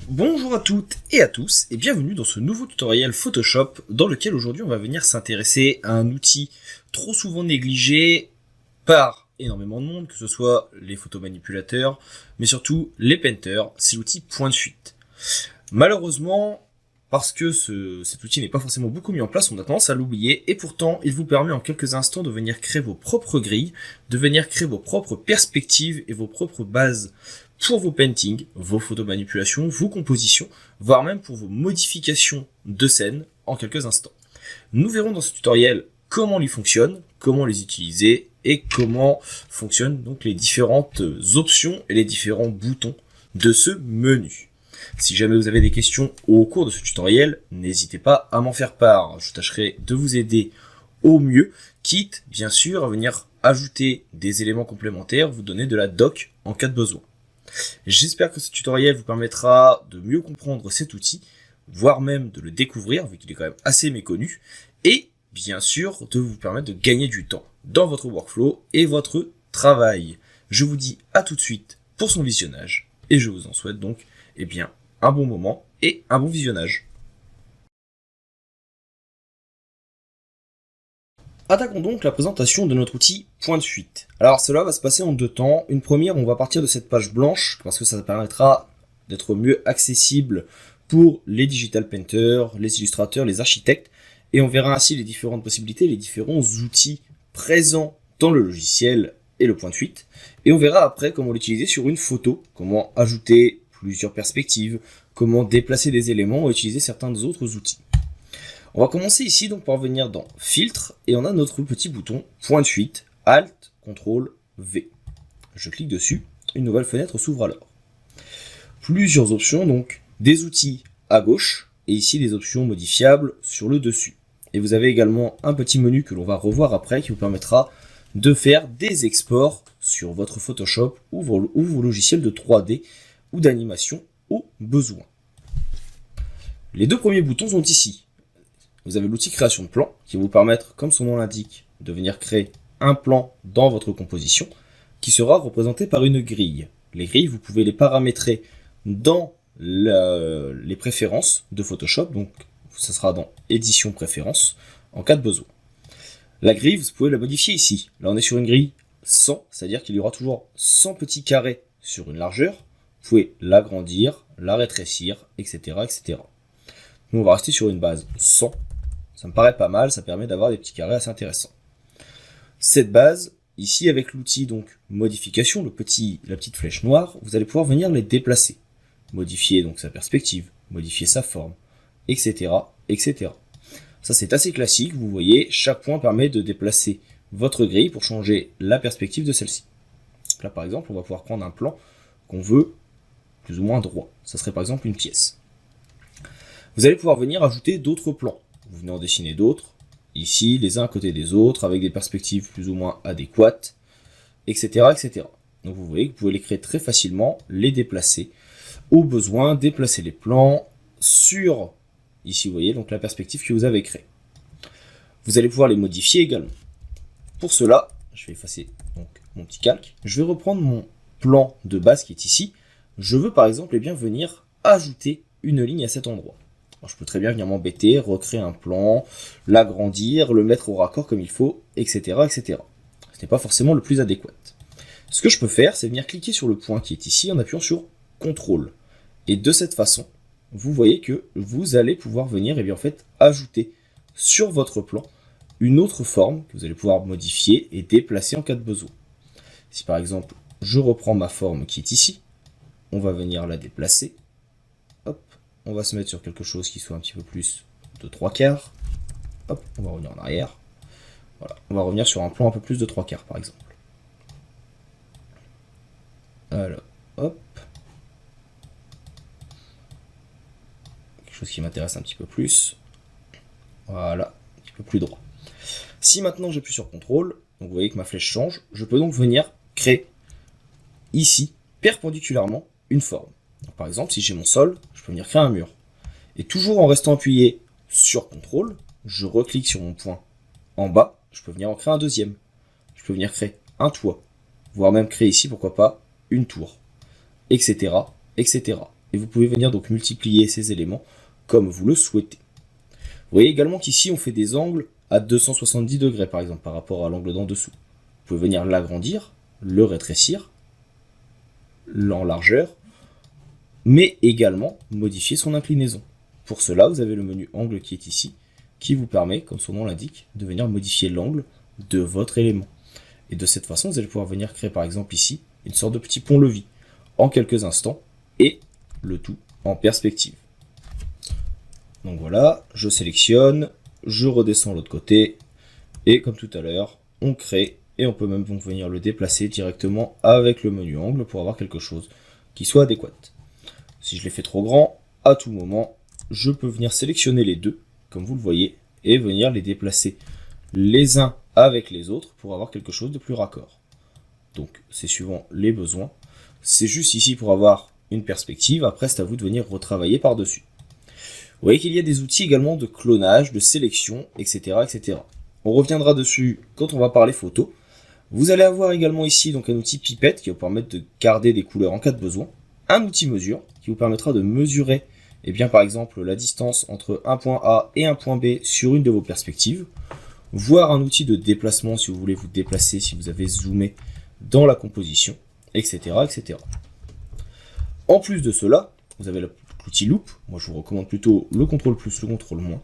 Bonjour à toutes et à tous et bienvenue dans ce nouveau tutoriel Photoshop dans lequel aujourd'hui on va venir s'intéresser à un outil trop souvent négligé par énormément de monde, que ce soit les photomanipulateurs mais surtout les painters, c'est l'outil point de fuite. Malheureusement, parce que cet outil n'est pas forcément beaucoup mis en place, on a tendance à l'oublier et pourtant il vous permet en quelques instants de venir créer vos propres grilles, de venir créer vos propres perspectives et vos propres bases pour vos paintings, vos photomanipulations, vos compositions, voire même pour vos modifications de scènes en quelques instants. Nous verrons dans ce tutoriel comment ils fonctionnent, comment les utiliser et comment fonctionnent donc les différentes options et les différents boutons de ce menu. Si jamais vous avez des questions au cours de ce tutoriel, n'hésitez pas à m'en faire part. Je tâcherai de vous aider au mieux, quitte bien sûr à venir ajouter des éléments complémentaires, vous donner de la doc en cas de besoin. J'espère que ce tutoriel vous permettra de mieux comprendre cet outil, voire même de le découvrir, vu qu'il est quand même assez méconnu, et bien sûr de vous permettre de gagner du temps dans votre workflow et votre travail. Je vous dis à tout de suite pour son visionnage, et je vous en souhaite donc un bon moment et un bon visionnage. Attaquons donc la présentation de notre outil point de fuite. Alors cela va se passer en deux temps. Une première, on va partir de cette page blanche parce que ça permettra d'être mieux accessible pour les digital painters, les illustrateurs, les architectes, et on verra ainsi les différentes possibilités, les différents outils présents dans le logiciel et le point de fuite. Et on verra après comment l'utiliser sur une photo, comment ajouter plusieurs perspectives, comment déplacer des éléments et utiliser certains autres outils. On va commencer ici donc par venir dans Filtre et on a notre petit bouton point de fuite, Alt, CTRL, V. Je clique dessus, une nouvelle fenêtre s'ouvre alors. Plusieurs options donc, des outils à gauche et ici des options modifiables sur le dessus. Et vous avez également un petit menu que l'on va revoir après qui vous permettra de faire des exports sur votre Photoshop ou vos logiciels de 3D ou d'animation au besoin. Les deux premiers boutons sont ici. Vous avez l'outil création de plan qui va vous permettre, comme son nom l'indique, de venir créer un plan dans votre composition qui sera représenté par une grille. Les grilles, vous pouvez les paramétrer dans les préférences de Photoshop, donc ça sera dans édition préférences en cas de besoin. La grille, vous pouvez la modifier ici. Là, on est sur une grille 100, c'est-à-dire qu'il y aura toujours 100 petits carrés sur une largeur. Vous pouvez l'agrandir, la rétrécir, etc., etc. Nous, on va rester sur une base 100. Ça me paraît pas mal, ça permet d'avoir des petits carrés assez intéressants. Cette base, ici avec l'outil donc modification, la petite flèche noire, vous allez pouvoir venir les déplacer. Modifier donc sa perspective, modifier sa forme, etc., etc. Ça c'est assez classique, vous voyez, chaque point permet de déplacer votre grille pour changer la perspective de celle-ci. Là par exemple, on va pouvoir prendre un plan qu'on veut plus ou moins droit. Ça serait par exemple une pièce. Vous allez pouvoir venir ajouter d'autres plans. Vous venez en dessiner d'autres, ici, les uns à côté des autres, avec des perspectives plus ou moins adéquates, etc., etc. Donc vous voyez que vous pouvez les créer très facilement, les déplacer au besoin, déplacer les plans sur, ici vous voyez, donc la perspective que vous avez créée. Vous allez pouvoir les modifier également. Pour cela, je vais effacer donc mon petit calque, je vais reprendre mon plan de base qui est ici. Je veux par exemple venir ajouter une ligne à cet endroit. Alors, je peux très bien venir m'embêter, recréer un plan, l'agrandir, le mettre au raccord comme il faut, etc., etc. Ce n'est pas forcément le plus adéquat. Ce que je peux faire, c'est venir cliquer sur le point qui est ici en appuyant sur CTRL. Et de cette façon, vous voyez que vous allez pouvoir venir ajouter sur votre plan une autre forme que vous allez pouvoir modifier et déplacer en cas de besoin. Si par exemple, je reprends ma forme qui est ici, on va venir la déplacer. Hop. On va se mettre sur quelque chose qui soit un petit peu plus de 3/4. Hop, on va revenir en arrière. Voilà, on va revenir sur un plan un peu plus de 3/4 par exemple. Alors, hop. Quelque chose qui m'intéresse un petit peu plus. Voilà, un petit peu plus droit. Si maintenant j'appuie sur CTRL, donc vous voyez que ma flèche change, je peux donc venir créer ici, perpendiculairement, une forme. Donc, par exemple, si j'ai mon sol, je peux venir créer un mur. Et toujours en restant appuyé sur CTRL, je reclique sur mon point en bas, je peux venir en créer un deuxième. Je peux venir créer un toit, voire même créer ici, pourquoi pas, une tour, etc., etc. et vous pouvez venir donc multiplier ces éléments comme vous le souhaitez. Vous voyez également qu'ici on fait des angles à 270 degrés par exemple par rapport à l'angle d'en dessous. Vous pouvez venir l'agrandir, le rétrécir, en largeur, mais également modifier son inclinaison. Pour cela, vous avez le menu angle qui est ici, qui vous permet, comme son nom l'indique, de venir modifier l'angle de votre élément. Et de cette façon, vous allez pouvoir venir créer par exemple ici une sorte de petit pont-levis en quelques instants et le tout en perspective. Donc voilà, je sélectionne, je redescends de l'autre côté et comme tout à l'heure, on crée et on peut même donc venir le déplacer directement avec le menu angle pour avoir quelque chose qui soit adéquat. Si je l'ai fait trop grand, à tout moment, je peux venir sélectionner les deux, comme vous le voyez, et venir les déplacer les uns avec les autres pour avoir quelque chose de plus raccord. Donc c'est suivant les besoins. C'est juste ici pour avoir une perspective, après c'est à vous de venir retravailler par-dessus. Vous voyez qu'il y a des outils également de clonage, de sélection, etc., etc. On reviendra dessus quand on va parler photo. Vous allez avoir également ici donc un outil pipette qui va vous permettre de garder des couleurs en cas de besoin. Un outil mesure qui vous permettra de mesurer par exemple la distance entre un point A et un point B sur une de vos perspectives. Voire un outil de déplacement si vous voulez vous déplacer, si vous avez zoomé dans la composition, etc., etc. En plus de cela, vous avez l'outil Loop. Moi je vous recommande plutôt le contrôle plus, le contrôle moins.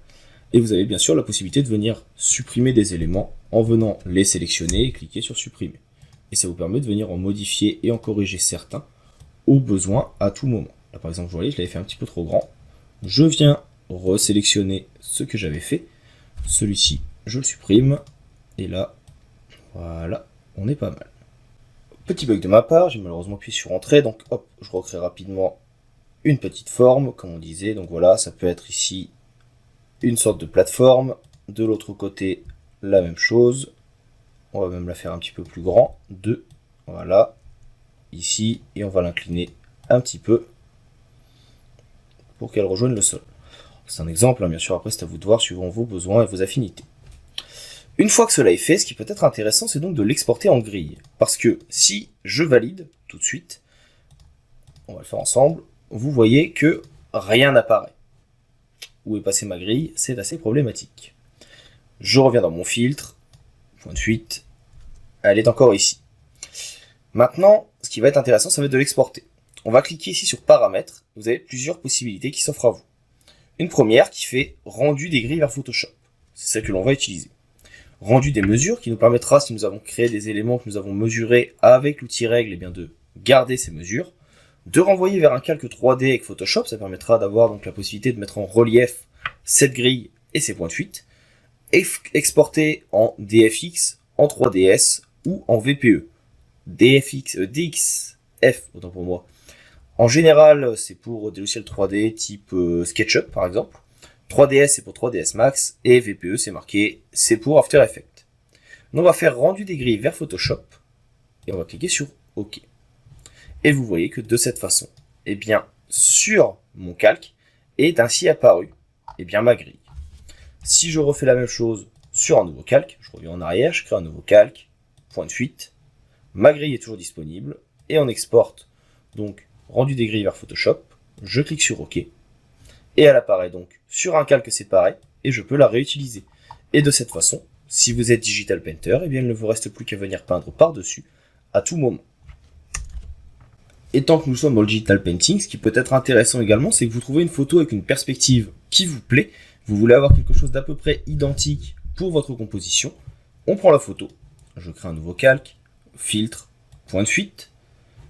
Et vous avez bien sûr la possibilité de venir supprimer des éléments en venant les sélectionner et cliquer sur supprimer. Et ça vous permet de venir en modifier et en corriger certains au besoin à tout moment. Là par exemple, vous voyez, je l'avais fait un petit peu trop grand. Je viens resélectionner ce que j'avais fait. Celui-ci, je le supprime. Et là, voilà, on est pas mal. Petit bug de ma part, j'ai malheureusement appuyé sur Entrée, donc hop, je recrée rapidement une petite forme, comme on disait. Donc voilà, ça peut être ici une sorte de plateforme. De l'autre côté, la même chose. On va même la faire un petit peu plus grand. 2, voilà. Ici, et on va l'incliner un petit peu pour qu'elle rejoigne le sol. C'est un exemple, hein, bien sûr, après c'est à vous de voir suivant vos besoins et vos affinités. Une fois que cela est fait, ce qui peut être intéressant, c'est donc de l'exporter en grille. Parce que si je valide tout de suite, on va le faire ensemble, vous voyez que rien n'apparaît. Où est passée ma grille? C'est assez problématique. Je reviens dans mon filtre, point de fuite, elle est encore ici. Maintenant, ce qui va être intéressant, ça va être de l'exporter. On va cliquer ici sur Paramètres, vous avez plusieurs possibilités qui s'offrent à vous. Une première qui fait rendu des grilles vers Photoshop. C'est celle que l'on va utiliser. Rendu des mesures qui nous permettra, si nous avons créé des éléments que nous avons mesurés avec l'outil règle, de garder ces mesures. De renvoyer vers un calque 3D avec Photoshop, ça permettra d'avoir donc la possibilité de mettre en relief cette grille et ses points de fuite. Exporter en DFX, en 3DS ou en VPE. DXF, autant pour moi. En général, c'est pour des logiciels 3D type SketchUp par exemple. 3DS c'est pour 3ds Max et VPE c'est marqué, c'est pour After Effects. Donc on va faire rendu des grilles vers Photoshop et on va cliquer sur OK. Et vous voyez que de cette façon, sur mon calque est ainsi apparu ma grille. Si je refais la même chose sur un nouveau calque, je reviens en arrière, je crée un nouveau calque, point de fuite, ma grille est toujours disponible et on exporte donc rendu des grilles vers Photoshop, je clique sur OK, et elle apparaît donc sur un calque séparé, et je peux la réutiliser. Et de cette façon, si vous êtes Digital Painter, il ne vous reste plus qu'à venir peindre par-dessus, à tout moment. Et tant que nous sommes dans le Digital Painting, ce qui peut être intéressant également, c'est que vous trouvez une photo avec une perspective qui vous plaît, vous voulez avoir quelque chose d'à peu près identique pour votre composition, on prend la photo, je crée un nouveau calque, filtre, point de fuite,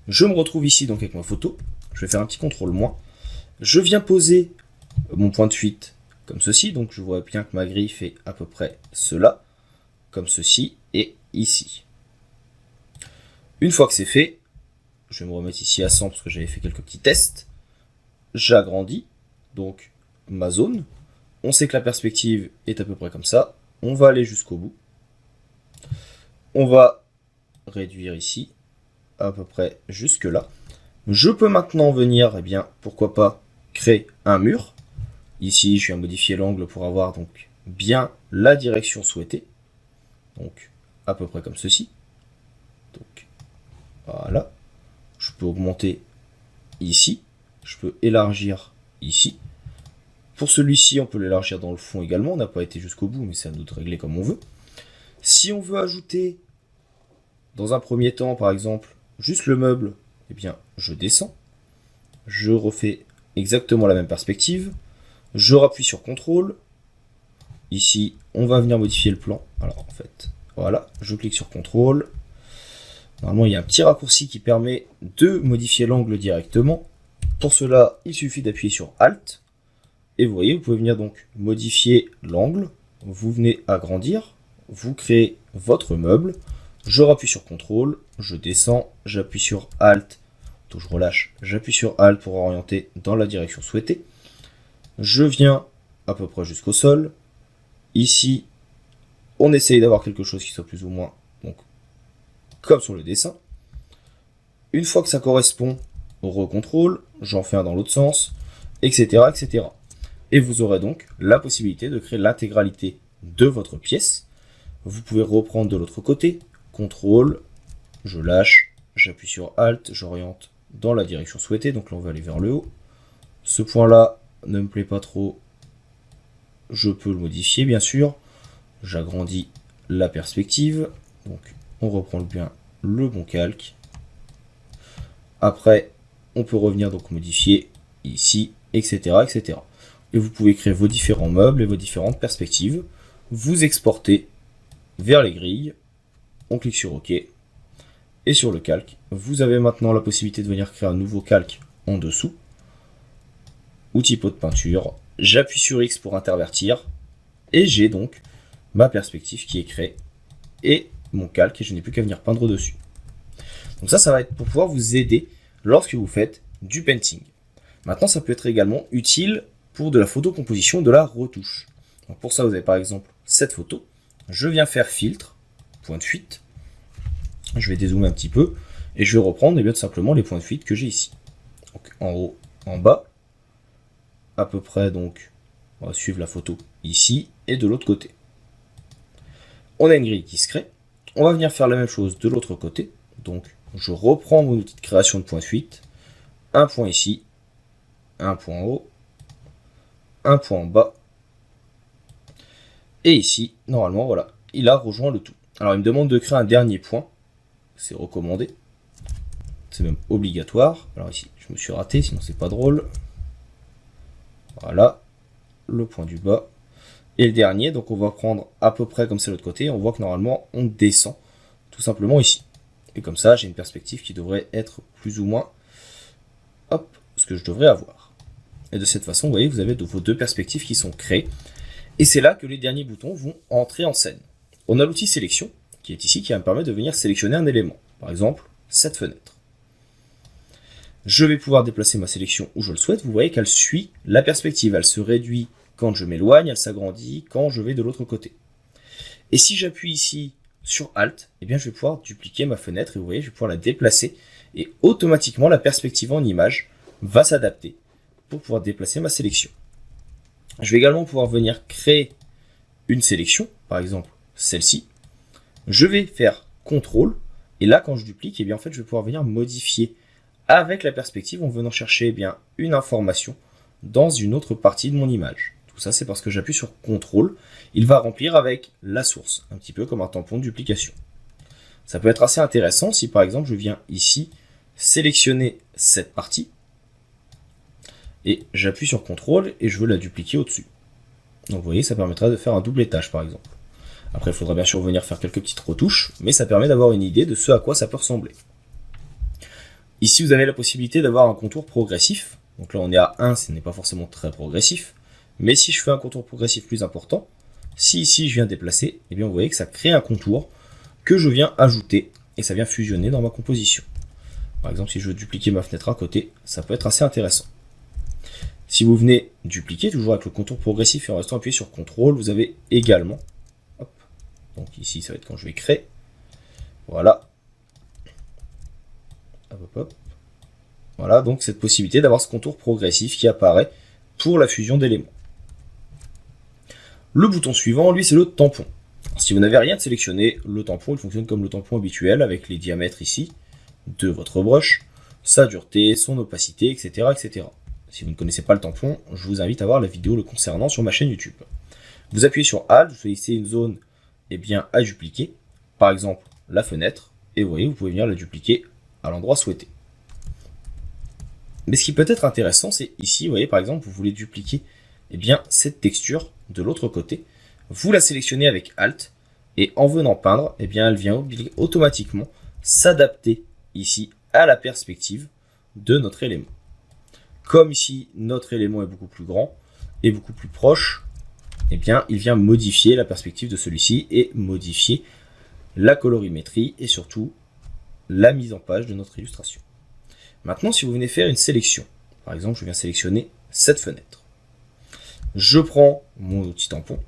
je me retrouve ici donc avec ma photo, je vais faire un petit contrôle moins, je viens poser mon point de fuite comme ceci, donc je vois bien que ma grille fait à peu près cela, comme ceci et ici. Une fois que c'est fait, je vais me remettre ici à 100 parce que j'avais fait quelques petits tests, j'agrandis donc ma zone, on sait que la perspective est à peu près comme ça, on va aller jusqu'au bout, on va réduire ici, à peu près jusque là. Je peux maintenant venir, pourquoi pas, créer un mur. Ici, je viens modifier l'angle pour avoir donc bien la direction souhaitée. Donc, à peu près comme ceci. Donc, voilà. Je peux augmenter ici. je peux élargir ici. Pour celui-ci, on peut l'élargir dans le fond également. On n'a pas été jusqu'au bout, mais c'est à nous de régler comme on veut. Si on veut ajouter, dans un premier temps, par exemple, juste le meuble, eh bien, je descends. Je refais exactement la même perspective. Je rappuie sur CTRL. Ici, on va venir modifier le plan. Alors, en fait, voilà, je clique sur CTRL. Normalement, il y a un petit raccourci qui permet de modifier l'angle directement. Pour cela, il suffit d'appuyer sur Alt. Et vous voyez, vous pouvez venir donc modifier l'angle. Vous venez agrandir. Vous créez votre meuble. Je rappuie sur CTRL. Je descends. J'appuie sur Alt. Je relâche. J'appuie sur Alt pour orienter dans la direction souhaitée. Je viens à peu près jusqu'au sol. Ici, on essaye d'avoir quelque chose qui soit plus ou moins donc, comme sur le dessin. Une fois que ça correspond, on recontrôle, j'en fais un dans l'autre sens, etc., etc. Et vous aurez donc la possibilité de créer l'intégralité de votre pièce. Vous pouvez reprendre de l'autre côté, CTRL, je lâche, j'appuie sur Alt, j'oriente dans la direction souhaitée, donc là on va aller vers le haut. Ce point-là ne me plaît pas trop, je peux le modifier bien sûr. J'agrandis la perspective, donc on reprend bien le bon calque. Après, on peut revenir donc modifier ici, etc., etc. Et vous pouvez créer vos différents meubles et vos différentes perspectives. Vous exportez vers les grilles. On clique sur OK. Et sur le calque, vous avez maintenant la possibilité de venir créer un nouveau calque en dessous. Outil pot de peinture. J'appuie sur X pour intervertir. Et j'ai donc ma perspective qui est créée. Et mon calque. Et je n'ai plus qu'à venir peindre dessus. Donc ça va être pour pouvoir vous aider lorsque vous faites du painting. Maintenant, ça peut être également utile pour de la photocomposition, de la retouche. Donc pour ça, vous avez par exemple cette photo. Je viens faire filtre, point de fuite. Je vais dézoomer un petit peu et je vais reprendre bien, tout simplement les points de fuite que j'ai ici. Donc en haut, en bas, à peu près donc, on va suivre la photo ici et de l'autre côté. On a une grille qui se crée. On va venir faire la même chose de l'autre côté. Donc je reprends mon outil de création de points de fuite. Un point ici, un point en haut, un point en bas. Et ici, normalement, voilà, il a rejoint le tout. Alors il me demande de créer un dernier point. C'est recommandé. C'est même obligatoire. Alors ici, je me suis raté, sinon c'est pas drôle. Voilà, le point du bas. Et le dernier, donc on va prendre à peu près comme c'est l'autre côté. On voit que normalement, on descend tout simplement ici. Et comme ça, j'ai une perspective qui devrait être plus ou moins hop, ce que je devrais avoir. Et de cette façon, vous voyez, vous avez vos deux perspectives qui sont créées. Et c'est là que les derniers boutons vont entrer en scène. On a l'outil sélection, qui est ici, qui va me permettre de venir sélectionner un élément. Par exemple, cette fenêtre. Je vais pouvoir déplacer ma sélection où je le souhaite. Vous voyez qu'elle suit la perspective. Elle se réduit quand je m'éloigne, elle s'agrandit quand je vais de l'autre côté. Et si j'appuie ici sur Alt, eh bien je vais pouvoir dupliquer ma fenêtre et vous voyez, je vais pouvoir la déplacer et automatiquement la perspective en image va s'adapter pour pouvoir déplacer ma sélection. Je vais également pouvoir venir créer une sélection, par exemple celle-ci. Je vais faire CTRL et là quand je duplique, eh bien en fait je vais pouvoir venir modifier avec la perspective en venant chercher eh bien une information dans une autre partie de mon image. Tout ça c'est parce que j'appuie sur CTRL, il va remplir avec la source, un petit peu comme un tampon de duplication. Ça peut être assez intéressant si par exemple je viens ici sélectionner cette partie et j'appuie sur CTRL et je veux la dupliquer au-dessus. Donc vous voyez, ça permettra de faire un double étage par exemple. Après il faudra bien sûr venir faire quelques petites retouches, mais ça permet d'avoir une idée de ce à quoi ça peut ressembler. Ici vous avez la possibilité d'avoir un contour progressif. Donc là on est à 1, ce n'est pas forcément très progressif. Mais si je fais un contour progressif plus important, si ici je viens déplacer, eh bien vous voyez que ça crée un contour que je viens ajouter et ça vient fusionner dans ma composition. Par exemple, si je veux dupliquer ma fenêtre à côté, ça peut être assez intéressant. Si vous venez dupliquer, toujours avec le contour progressif et en restant appuyé sur CTRL, vous avez également, hop, donc ici ça va être quand je vais créer, voilà, hop, hop, hop. Voilà donc cette possibilité d'avoir ce contour progressif qui apparaît pour la fusion d'éléments. Le bouton suivant, lui, c'est le tampon. Alors, si vous n'avez rien de sélectionné, le tampon il fonctionne comme le tampon habituel avec les diamètres ici de votre brush. sa dureté, son opacité, etc., etc. Si vous ne connaissez pas le tampon, je vous invite à voir la vidéo le concernant sur ma chaîne YouTube. Vous appuyez sur Alt, vous choisissez une zone à dupliquer, par exemple la fenêtre, et vous voyez, vous pouvez venir la dupliquer à l'endroit souhaité. Mais ce qui peut être intéressant, c'est ici, vous voyez, par exemple, vous voulez dupliquer cette texture de l'autre côté. Vous la sélectionnez avec Alt, et en venant peindre, elle vient automatiquement s'adapter ici à la perspective de notre élément. Comme ici, notre élément est beaucoup plus grand et beaucoup plus proche, il vient modifier la perspective de celui-ci et modifier la colorimétrie et surtout la mise en page de notre illustration. Maintenant, si vous venez faire une sélection, par exemple, je viens sélectionner cette fenêtre. Je prends mon outil tampon,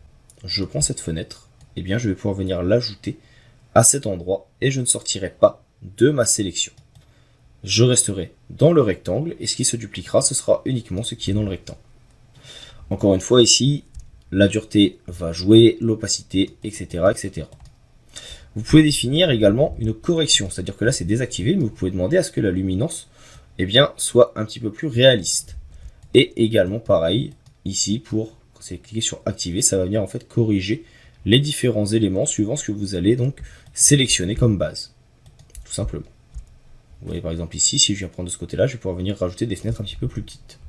je prends cette fenêtre, je vais pouvoir venir l'ajouter à cet endroit et je ne sortirai pas de ma sélection. Je resterai dans le rectangle et ce qui se dupliquera, ce sera uniquement ce qui est dans le rectangle. Encore une fois, ici, la dureté va jouer, l'opacité, etc., etc. Vous pouvez définir également une correction, c'est-à-dire que là c'est désactivé, mais vous pouvez demander à ce que la luminance soit un petit peu plus réaliste. Et également pareil, ici, quand c'est cliqué sur activer, ça va venir en fait corriger les différents éléments suivant ce que vous allez donc sélectionner comme base, tout simplement. Vous voyez par exemple ici, si je viens prendre de ce côté-là, je vais pouvoir venir rajouter des fenêtres un petit peu plus petites.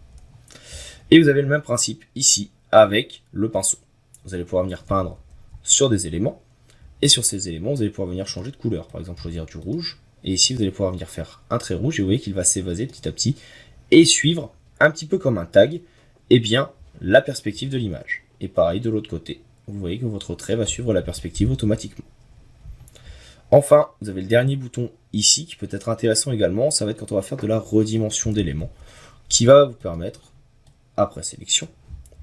Et vous avez le même principe ici avec le pinceau. Vous allez pouvoir venir peindre sur des éléments, et sur ces éléments, vous allez pouvoir venir changer de couleur. Par exemple, choisir du rouge, et ici vous allez pouvoir venir faire un trait rouge, et vous voyez qu'il va s'évaser petit à petit, et suivre, un petit peu comme un tag, la perspective de l'image. Et pareil de l'autre côté, vous voyez que votre trait va suivre la perspective automatiquement. Enfin, vous avez le dernier bouton ici, qui peut être intéressant également, ça va être quand on va faire de la redimension d'éléments, qui va vous permettre, après sélection,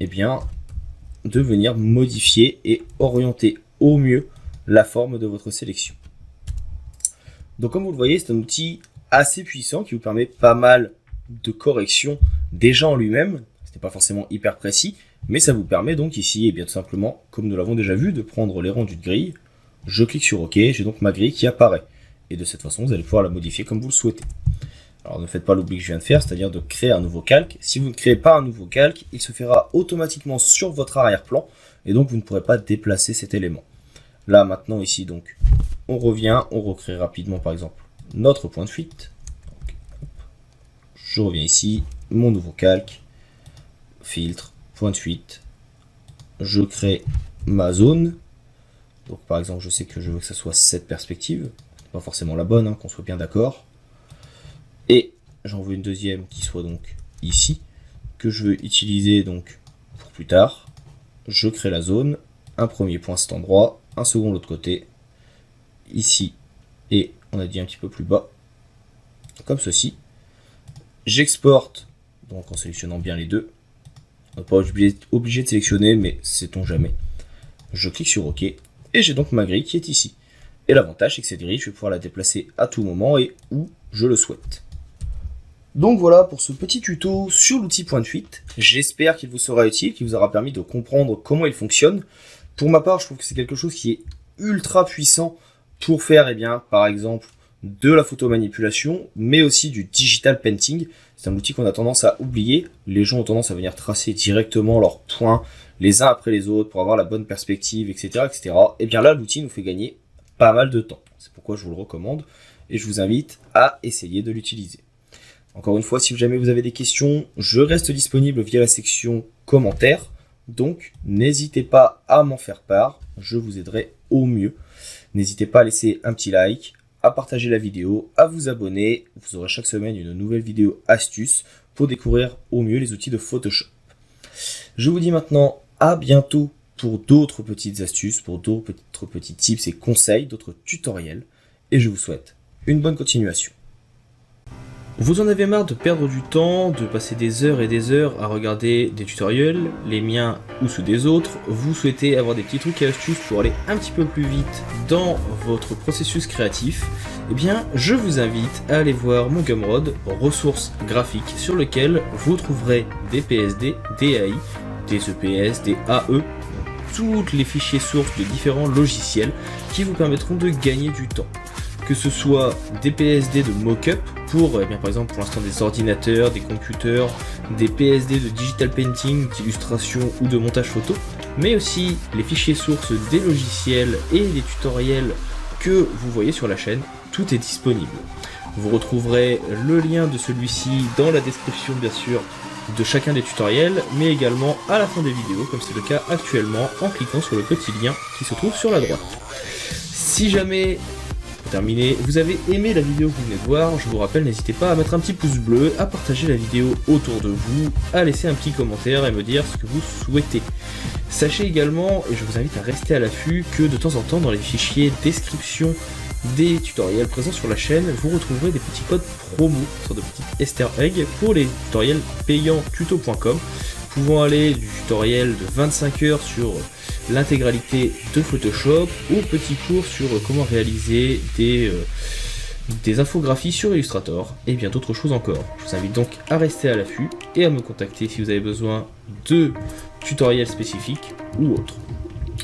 de venir modifier et orienter au mieux la forme de votre sélection. Donc comme vous le voyez, c'est un outil assez puissant qui vous permet pas mal de corrections déjà en lui-même. Ce n'est pas forcément hyper précis, mais ça vous permet donc ici, tout simplement, comme nous l'avons déjà vu, de prendre les rendus de grille. Je clique sur OK, j'ai donc ma grille qui apparaît. Et de cette façon, vous allez pouvoir la modifier comme vous le souhaitez. Alors ne faites pas l'oubli que je viens de faire, c'est-à-dire de créer un nouveau calque. Si vous ne créez pas un nouveau calque, il se fera automatiquement sur votre arrière-plan, et donc vous ne pourrez pas déplacer cet élément. Là maintenant ici donc on revient, on recrée rapidement par exemple notre point de fuite. Donc, je reviens ici, mon nouveau calque, filtre, point de fuite, je crée ma zone. Donc par exemple je sais que je veux que ça soit cette perspective, c'est pas forcément la bonne, qu'on soit bien d'accord. Et j'en veux une deuxième qui soit donc ici, que je veux utiliser donc pour plus tard. Je crée la zone, un premier point à cet endroit, un second de l'autre côté, ici, et on a dit un petit peu plus bas, comme ceci. J'exporte, donc en sélectionnant bien les deux. On n'est pas obligé de sélectionner, mais sait-on jamais. Je clique sur OK, et j'ai donc ma grille qui est ici. Et l'avantage, c'est que cette grille, je vais pouvoir la déplacer à tout moment et où je le souhaite. Donc voilà pour ce petit tuto sur l'outil point de fuite. J'espère qu'il vous sera utile, qu'il vous aura permis de comprendre comment il fonctionne. Pour ma part, je trouve que c'est quelque chose qui est ultra puissant pour faire, par exemple, de la photomanipulation, mais aussi du digital painting. C'est un outil qu'on a tendance à oublier. Les gens ont tendance à venir tracer directement leurs points les uns après les autres pour avoir la bonne perspective, etc., etc. Et bien là, l'outil nous fait gagner pas mal de temps. C'est pourquoi je vous le recommande et je vous invite à essayer de l'utiliser. Encore une fois, si jamais vous avez des questions, je reste disponible via la section commentaires. Donc, n'hésitez pas à m'en faire part, je vous aiderai au mieux. N'hésitez pas à laisser un petit like, à partager la vidéo, à vous abonner. Vous aurez chaque semaine une nouvelle vidéo astuce pour découvrir au mieux les outils de Photoshop. Je vous dis maintenant à bientôt pour d'autres petites astuces, pour d'autres petits tips et conseils, d'autres tutoriels. Et je vous souhaite une bonne continuation. Vous en avez marre de perdre du temps, de passer des heures et des heures à regarder des tutoriels, les miens ou ceux des autres, vous souhaitez avoir des petits trucs et astuces pour aller un petit peu plus vite dans votre processus créatif, eh bien je vous invite à aller voir mon Gumroad, ressources graphiques, sur lequel vous trouverez des PSD, des AI, des EPS, des AE, tous les fichiers sources de différents logiciels qui vous permettront de gagner du temps. Que ce soit des PSD de mock-up pour, eh bien, par exemple, pour l'instant des ordinateurs, des computers, des PSD de digital painting, d'illustration ou de montage photo, mais aussi les fichiers sources des logiciels et des tutoriels que vous voyez sur la chaîne, tout est disponible. Vous retrouverez le lien de celui-ci dans la description bien sûr de chacun des tutoriels, mais également à la fin des vidéos, comme c'est le cas actuellement, en cliquant sur le petit lien qui se trouve sur la droite. Si jamais, pour terminer, vous avez aimé la vidéo que vous venez de voir, je vous rappelle, n'hésitez pas à mettre un petit pouce bleu, à partager la vidéo autour de vous, à laisser un petit commentaire et me dire ce que vous souhaitez. Sachez également, et je vous invite à rester à l'affût, que de temps en temps dans les fichiers description des tutoriels présents sur la chaîne, vous retrouverez des petits codes promo, sur de petits easter eggs pour les tutoriels payants tuto.com, pouvant aller du tutoriel de 25 heures sur l'intégralité de Photoshop au petit cours sur comment réaliser des infographies sur Illustrator et bien d'autres choses encore. Je vous invite donc à rester à l'affût et à me contacter si vous avez besoin de tutoriels spécifiques ou autres.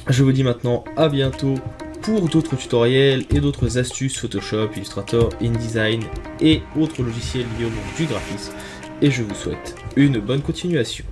Je vous dis maintenant à bientôt pour d'autres tutoriels et d'autres astuces Photoshop, Illustrator, InDesign et autres logiciels liés au monde du graphisme. Et je vous souhaite une bonne continuation.